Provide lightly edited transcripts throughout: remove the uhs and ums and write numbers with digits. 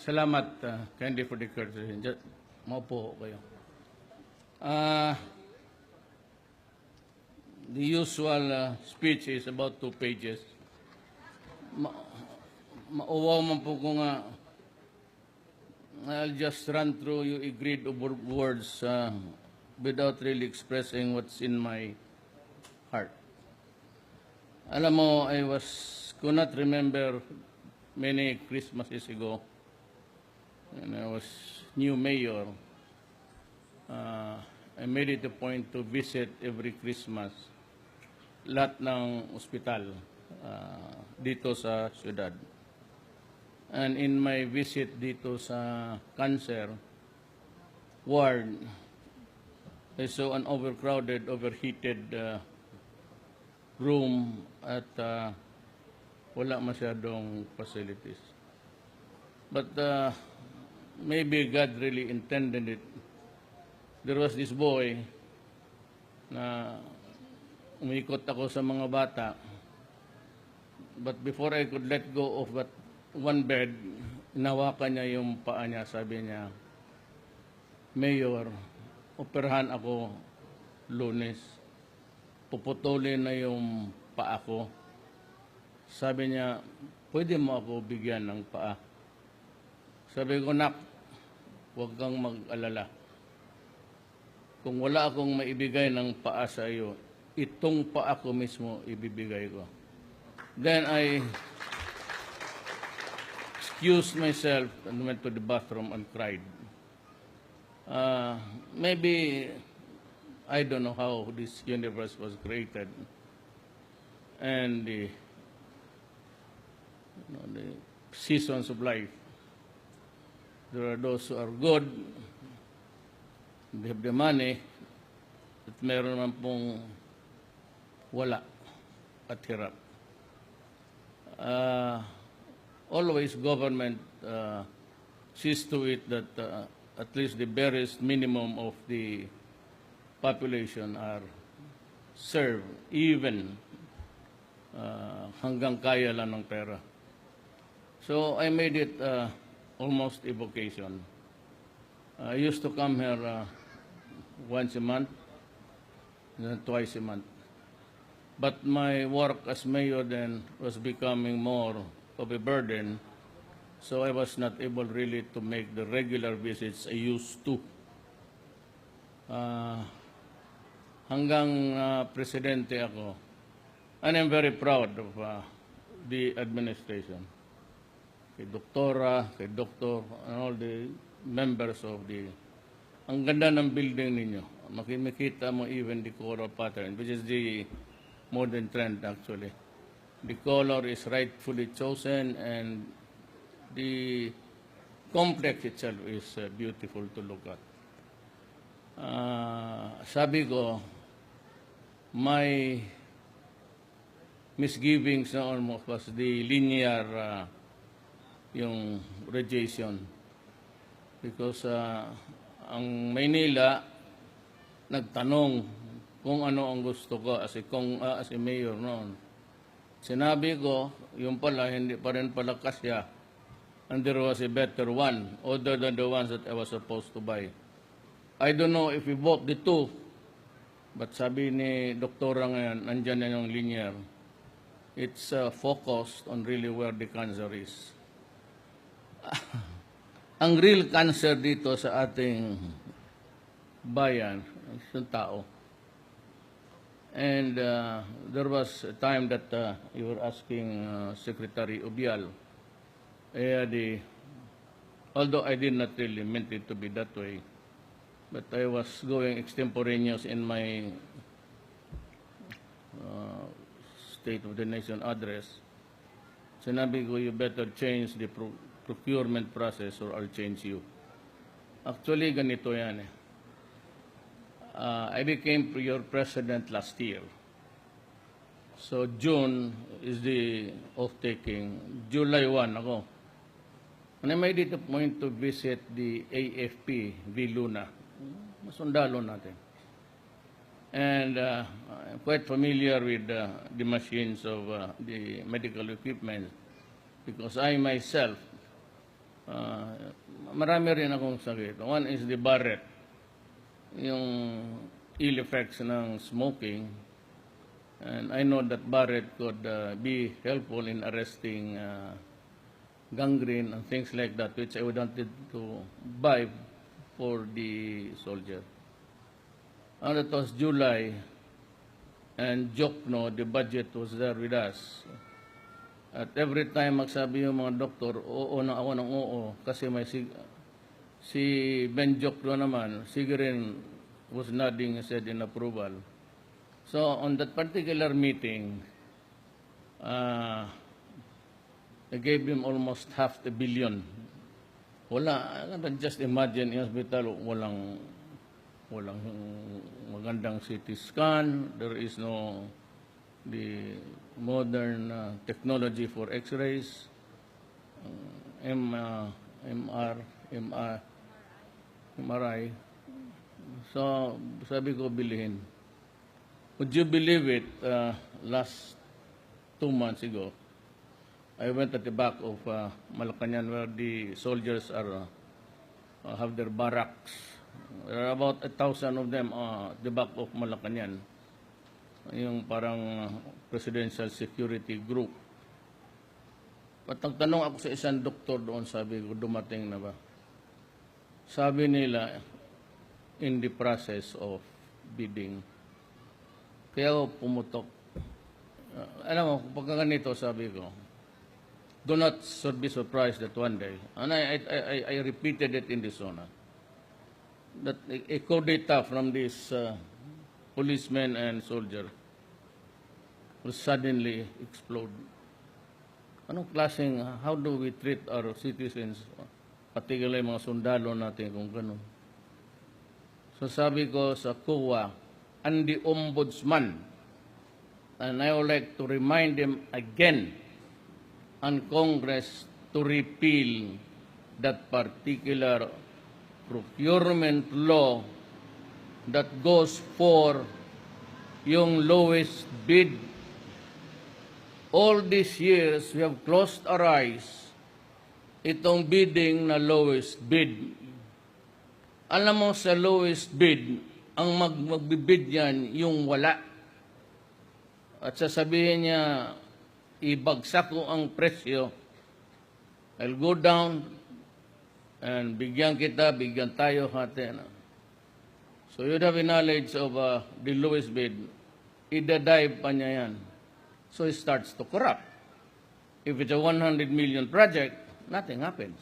Salamat, Candy, for the courtesy. Maupo kayo. Uh, the usual speech is about 2 pages. Mauwaw man po ko nga I'll just run through you agreed over words without really expressing what's in my heart. Alam mo, could not remember many Christmases ago, and I was new mayor. I made it a point to visit every Christmas lahat ng ospital dito sa syudad. And in my visit dito sa cancer ward, I saw an overcrowded, overheated room at wala masyadong facilities. But maybe God really intended it. There was this boy na umikot ako sa mga bata, but before I could let go of that one bed, inawakan niya yung paa niya. Sabi niya, Mayor, operahan ako Lunes. Puputulin na yung paa ko. Sabi niya, pwede mo ako bigyan ng paa? Sabi ko, nak, huwag kang mag-alala. Kung wala akong maibigay ng paa sa iyo, itong paa ko mismo ibibigay ko. Then I excused myself and went to the bathroom and cried. Maybe I don't know how this universe was created, and the seasons of life. There are those who are good, they have the money, at meron naman pong wala at hirap. Always government sees to it that at least the barest minimum of the population are served, even hanggang kaya lang ng pera. So I made it almost a vocation. I used to come here once a month, then twice a month. But my work as mayor then was becoming more of a burden, so I was not able really to make the regular visits I used to. Hanggang presidente ako, and I'm very proud of the administration. Kay Doktora, kay Doktor, and all the members of the... Ang ganda ng building ninyo. Makikita mo even the color pattern, which is the modern trend actually. The color is rightfully chosen, and the complex itself is beautiful to look at. Sabi ko, my misgivings na almost was the linear yung radiation, because ang Maynila nagtanong kung ano ang gusto ko as a mayor noon. Sinabi ko, yung pala, hindi pa rin pala kasya, and there was a better one other than the ones that I was supposed to buy. I don't know if we bought the two, but sabi ni Doktora ngayon, nandyan na yung linear. It's focused on really where the cancer is. Ang real cancer dito sa ating bayan is yung tao. And there was a time that you were asking Secretary Ubial, although I did not really meant it to be that way, but I was going extemporaneous in my State of the Nation address. Sinabi ko, you better change the procurement process or I'll change you. Actually, ganito yan eh. I became your president last year. So June is the off-taking. July 1 ako. And I made it a point to visit the AFP, Viluna. Masundalo natin. And I'm quite familiar with the machines of the medical equipment, because I myself Marami rin akong sakit. One is the Barrett, yung ill effects ng smoking. And I know that Barrett could be helpful in arresting gangrene and things like that, which I wanted to buy for the soldier. And it was July, and Jokno, the budget was there with us. At every time magsabi yung mga doktor, oo na ako ng oo, kasi may si Ben Jokno naman, sige rin was nodding, said in approval. So on that particular meeting, I gave him almost $500 million. Wala, just imagine in hospital, walang magandang CT scan, there is no the modern technology for x-rays, MRI. So, sabi ko, bilhin. Would you believe it, last 2 months ago, I went at the back of Malacañang where the soldiers are have their barracks. There are about 1,000 of them at the back of Malacañang. Yung parang presidential security group. At nagtanong ako sa isang doktor doon, sabi ko, dumating na ba? Sabi nila, in the process of bidding. Kaya ako pumutok. Alam mo, pagka ganito, sabi ko, do not be surprised that one day, and I repeated it in the zona, that a coup d'etat from this policemen and soldier will suddenly explode. Anong klaseng, how do we treat our citizens, particularly mga sundalo natin kung gano'n? So sabi ko sa COA, and the ombudsman, and I would like to remind them again, and Congress to repeal that particular procurement law that goes for yung lowest bid. All these years, we have closed our eyes. Itong bidding na lowest bid. Alam mo sa lowest bid, ang magbibid yan yung wala. At sasabihin niya, ibagsak ko ang presyo. I'll go down and bigyan kita, bigyan tayo hati. So you'd have a knowledge of the lowest bid. Idadive pa niya yan. So it starts to corrupt. If it's a 100 million project, nothing happens.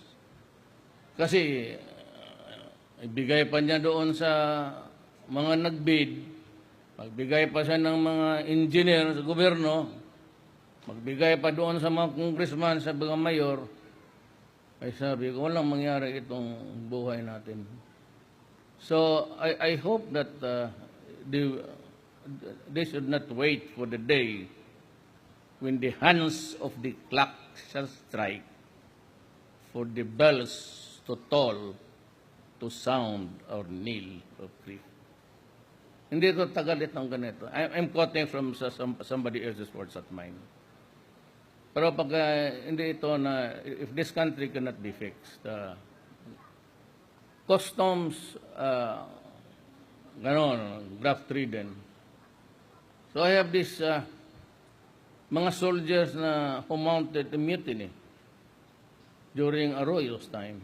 Kasi ibigay pa niya doon sa mga nagbid, magbigay pa siya ng mga engineer sa gobyerno, magbigay pa doon sa mga congressman, sa mga mayor, ay sabi ko, walang mangyari itong buhay natin. So, I hope that they should not wait for the day when the hands of the clock shall strike for the bells to toll, to sound or kneel of grief. Hindi ito tagalit ng ganito. I'm quoting from somebody else's words at mine. Pero pag hindi ito na, if this country cannot be fixed, customs, graft-ridden. So I have this mga soldiers na who mounted a mutiny during Arroyo's time.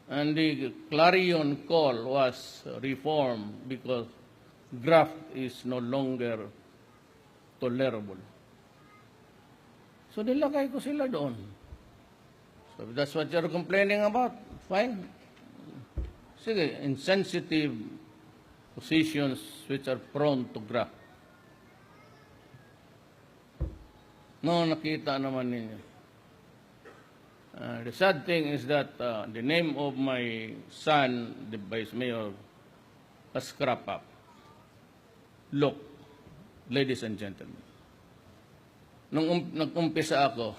And the clarion call was reform because graft is no longer tolerable. So nilagay ko sila doon. So that's what you're complaining about. Fine. Sige, insensitive positions which are prone to graft. No, nakita naman ninyo. The sad thing is that the name of my son, the vice mayor, has crop up. Look, ladies and gentlemen, nung nag-umpisa ako,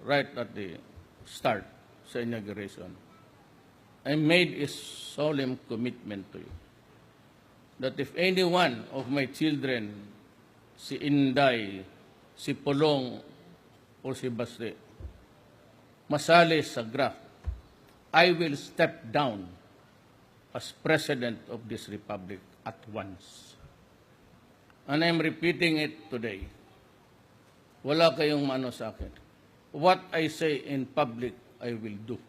right at the start sa inauguration, I made a solemn commitment to you that if any one of my children, si Inday, si Polong, or si Basri, masali sa graft, I will step down as President of this Republic at once. And I'm repeating it today. Wala kayong maano sa akin. What I say in public, I will do.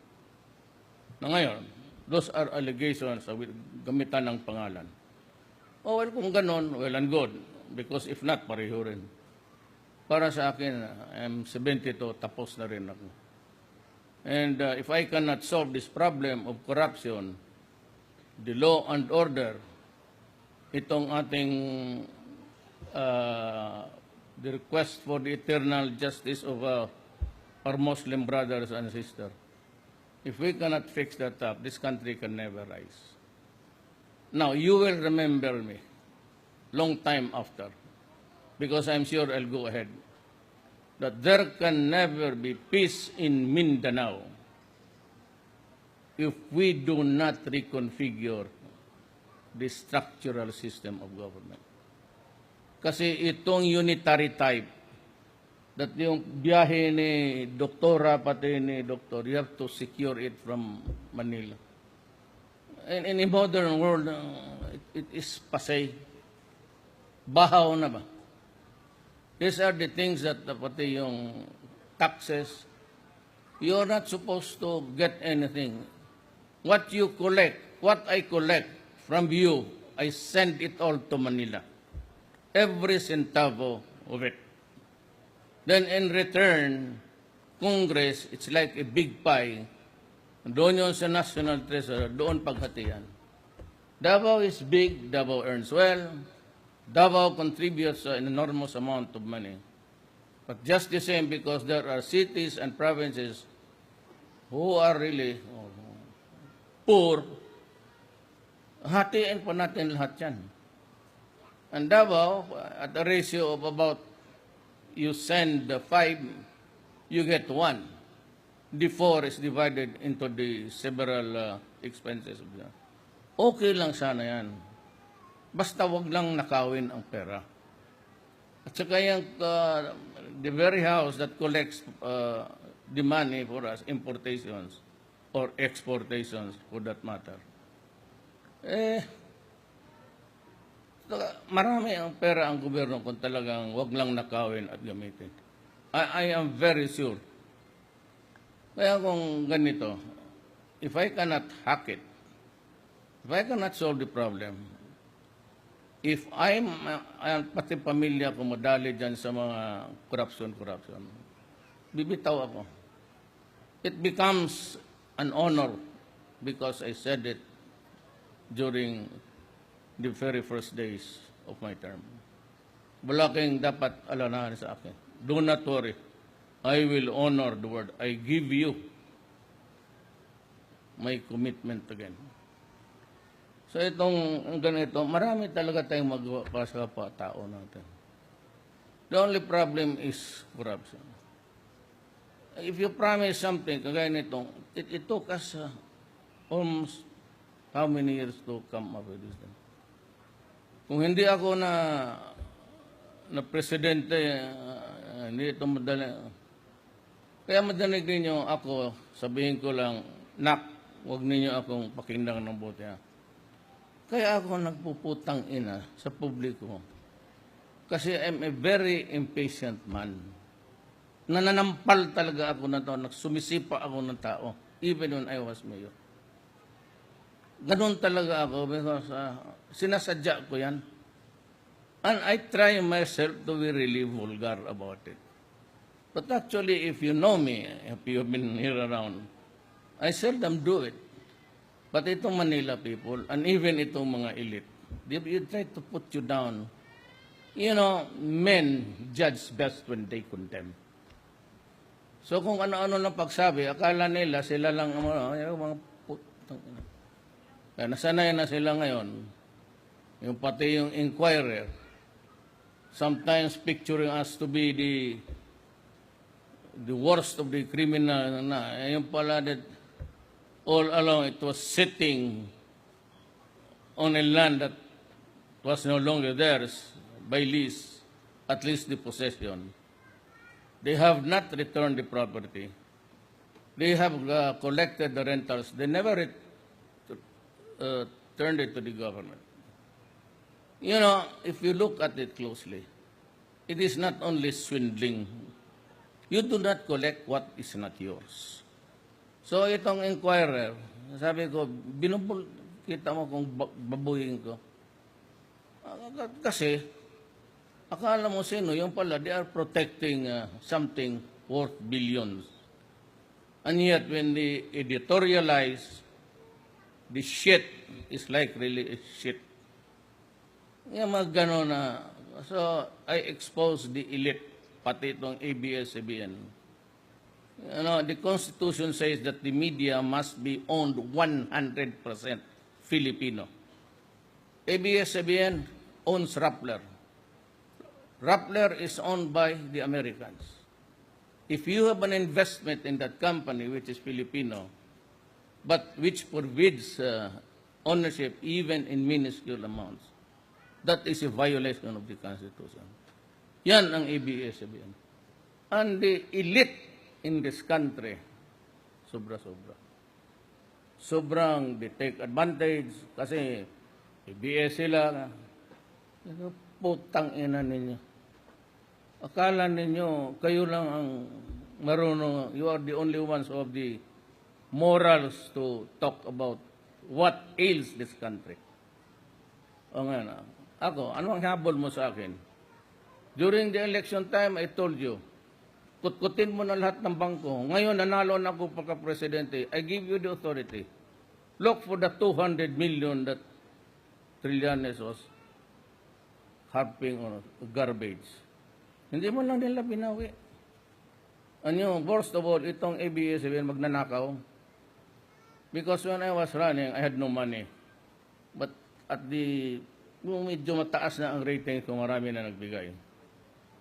Na ngayon, those are allegations sa gamitan ng pangalan. Oh, well, kung ganon, well and good. Because if not, pareho rin. Para sa akin, I'm 72, tapos na rin ako. And if I cannot solve this problem of corruption, the law and order, itong ating the request for the eternal justice of our Muslim brothers and sisters, if we cannot fix that up, this country can never rise. Now, you will remember me long time after, because I'm sure I'll go ahead, that there can never be peace in Mindanao if we do not reconfigure the structural system of government. Kasi itong unitary type, that yung biyahe ni doktora pati ni doktor, you have to secure it from Manila. And in a modern world, it is passé. Bahaw na ba? These are the things that pati yung taxes, you're not supposed to get anything. What you collect, what I collect from you, I send it all to Manila. Every centavo of it. Then in return, Congress, it's like a big pie. Doon yun sa National Treasurer, doon paghatian. Davao is big, Davao earns well. Davao contributes an enormous amount of money. But just the same, because there are cities and provinces who are really poor, hatiin pa natin lahat yan. And Davao, at a ratio of about, you send 5, you get 1. The 4 is divided into the several expenses. Okay lang sana yan. Basta wag lang nakawin ang pera. At saka yung, the very house that collects the money for us, importations or exportations for that matter, marami ang pera ang gobyerno kung talagang wag lang nakawin at gamitin. I am very sure. Kaya kung ganito, if I cannot hack it, if I cannot solve the problem, if pati pamilya ko madali dyan sa mga corruption, bibitaw ako. It becomes an honor because I said it during the very first days of my term. Wala kayong dapat alanahan sa akin. Do not worry. I will honor the word. I give you my commitment again. So itong ganito, marami talaga tayong magawa para sa tao natin. The only problem is corruption. If you promise something, kagaya nito, it took us almost how many years to come up with this thing? Kung hindi ako na presidente, hindi ito madali. Kaya madanig ninyo ako, sabihin ko lang, nak, huwag ninyo akong pakinggan ng buti. Kaya ako nagpuputang ina sa publiko. Kasi I'm a very impatient man. Nananampal talaga ako na to, nagsumisipa ako ng tao, even when I was mayor. Ganun talaga ako because sinasadya ko yan. And I try myself to be really vulgar about it. But actually, if you know me, if you've been here around, I seldom do it. But itong Manila people, and even itong mga elite, they try to put you down. You know, men judge best when they condemn. So kung ano-ano lang pagsabi, akala nila sila lang, mga putang ina. Kaya nasanay na sila ngayon, yung pati yung inquirer, sometimes picturing us to be the worst of the criminal na. Yung pala that all along it was sitting on a land that was no longer theirs by lease, at least the possession. They have not returned the property. They have collected the rentals. They never turned it to the government. You know, if you look at it closely, it is not only swindling. You do not collect what is not yours. So itong inquirer, sabi ko, kita mo kung babuyin ko. Kasi, akala mo sino, yung pala, they are protecting something worth billions. And yet, when they editorialize, the shit is like really a shit. Yung mga gano'n na, so I expose the elite, pati itong ABS-CBN. You know, the Constitution says that the media must be owned 100% Filipino. ABS-CBN owns Rappler. Rappler is owned by the Americans. If you have an investment in that company, which is Filipino, but which forbids ownership even in minuscule amounts, that is a violation of the Constitution. Yan ang ABS-CBN. And the elite in this country, sobra-sobra. Sobrang they take advantage kasi ABS sila. Putang ina ninyo. Akala ninyo, kayo lang ang marunong, you are the only ones who have the morals to talk about what ails this country. O nga na. Ako, ano ang habol mo sa akin? During the election time, I told you, kutkutin mo na lahat ng bangko. Ngayon, nanalo na ako pagka-presidente. I give you the authority. Look for the 200 million that Trillanes was harping on garbage. Hindi mo lang nila binawi. Ano, worst of all, itong ABS-CBN magnanakaw. Because when I was running, I had no money. But at the, medyo mataas na ang rating kung marami na nagbigay.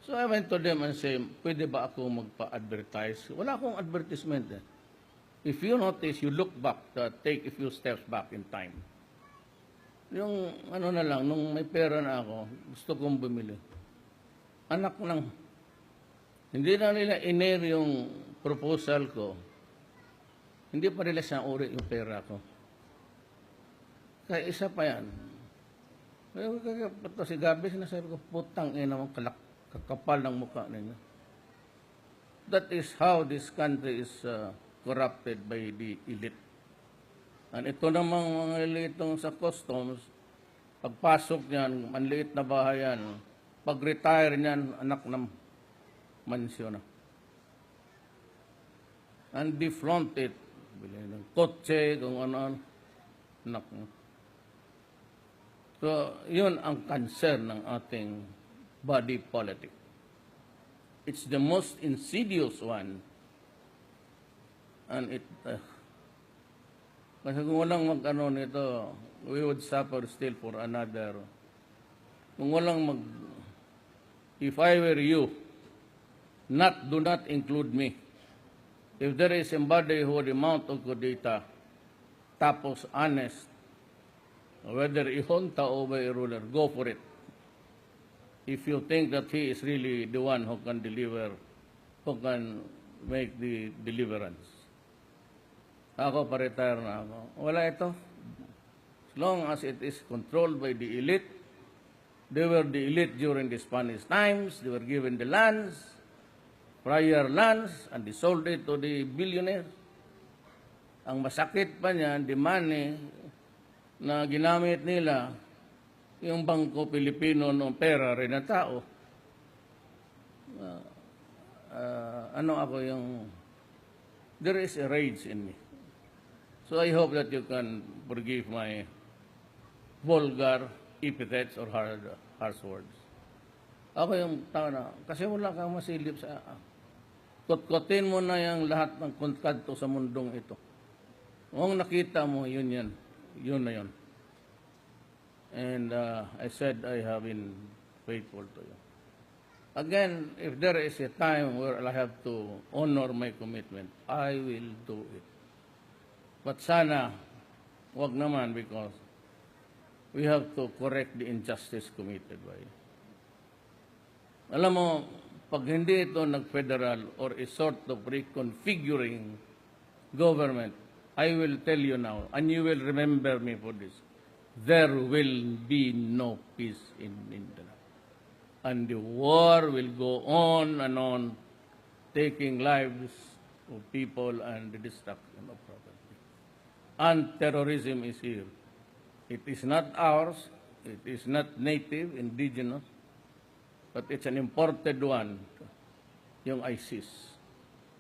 So I went to them and said, pwede ba ako magpa-advertise? Wala akong advertisement. If you notice, you look back, take a few steps back in time. Yung ano na lang, nung may pera na ako, gusto kong bumili. Anak lang. Hindi na nila iner yung proposal ko. Hindi pa nila siya uri yung pera ko. Kaya isa pa yan. Ito si Gabi, sinasabi ko, putang ina mong kakapal ng mukha ninyo. That is how this country is corrupted by the elite. And ito namang mga elitong sa customs, pagpasok niyan, manliit na bahay yan, pag-retire niyan, anak ng mansyon na. And defront it, bilhin ng kotse, kung ano-ano, anak mo. So, yun ang concern ng ating body politic. It's the most insidious one. And it, kasi kung walang mag-ano nito, we would suffer still for another. Kung walang if I were you, do not include me. If there is somebody who would amount of kudita, tapos honest, whether ihunta o by a ruler, go for it. If you think that he is really the one who can deliver, who can make the deliverance. Ako, pa-retire na ako. Wala ito. As long as it is controlled by the elite, they were the elite during the Spanish times, they were given the lands, prior lands, and they sold it to the billionaires. Ang masakit pa niyan, the money na ginamit nila, yung Bangko Pilipino ng pera rin ng tao. Ano ako yung, there is a rage in me. So I hope that you can forgive my vulgar epithets or harsh words. Ako yung tao na, kasi wala kang masilip sa, kutkutin mo na yung lahat ng kanto sa mundong ito. Kung nakita mo, yun yan. Yun na yun. And I said I have been faithful to you. Again, if there is a time where I have to honor my commitment, I will do it. But sana, wag naman because we have to correct the injustice committed by it. Alam mo, pag hindi ito nag-federal or a sort of reconfiguring government, I will tell you now, and you will remember me for this, there will be no peace in Mindanao. And the war will go on and on, taking lives of people and the destruction of property. And terrorism is here. It is not ours, it is not native, indigenous, but it's an imported one, yung ISIS.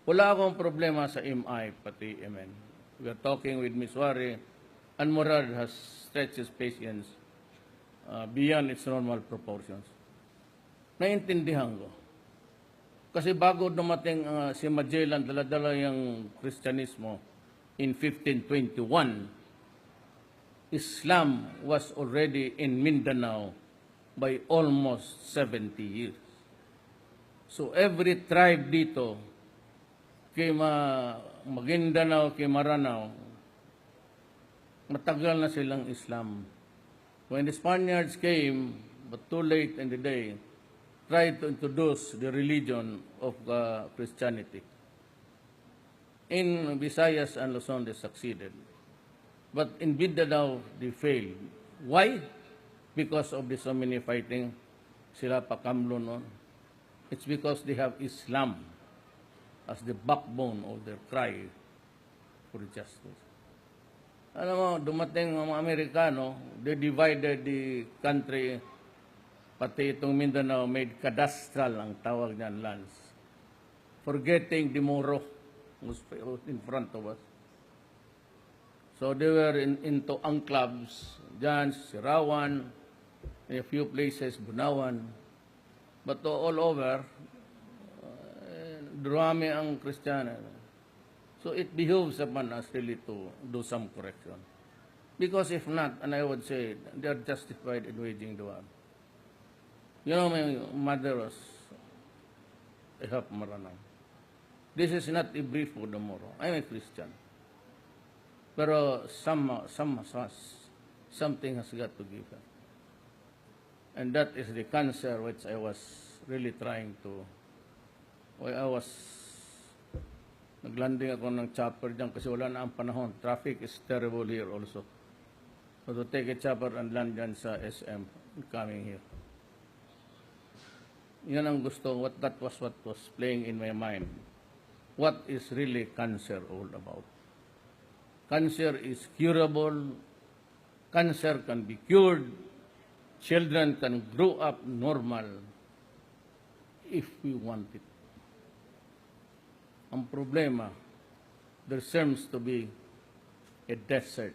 Wala akong problema sa MI, pati MN. We are talking with Ms. Wari, and Murad has stretched his patience beyond its normal proportions. Naintindihan ko. Kasi bago dumating si Magellan, dala-dala yung Kristyanismo in 1521, Islam was already in Mindanao by almost 70 years. So every tribe dito, kay Maguindanao, kay Maranao, matagal na silang Islam. When the Spaniards came, but too late in the day, tried to introduce the religion of Christianity. In Visayas and Luzon, they succeeded. But in Mindanao, they failed. Why? Because of the so many fighting. Sila pakamlo noon. It's because they have Islam as the backbone of their cry for justice. Alam mo, dumating ang mga Amerikano, they divided the country, pati itong Mindanao, made cadastral ang tawag niyan, lands. Forgetting the Moro was in front of us. So they were into enclaves, Jan, Sirawan, in a few places, Bunawan. But all over, durami ang Kristiyano. So it behooves upon us really to do some correction. Because if not, and I would say, they are justified in waging the war. You know, my mother was a half Maranao. This is not a brief for tomorrow. I'm a Christian. Pero something has got to give her. And that is the cancer which I was really trying to... Naglanding ako ng chopper dyan kasi wala na ang panahon. Traffic is terrible here also. So to take a chopper and land dyan sa SM coming here. Yan ang gusto. That was what was playing in my mind. What is really cancer all about? Cancer is curable. Cancer can be cured. Children can grow up normal if we want it. Ang problema, there seems to be a desert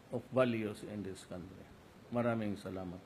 of values in this country. Maraming salamat.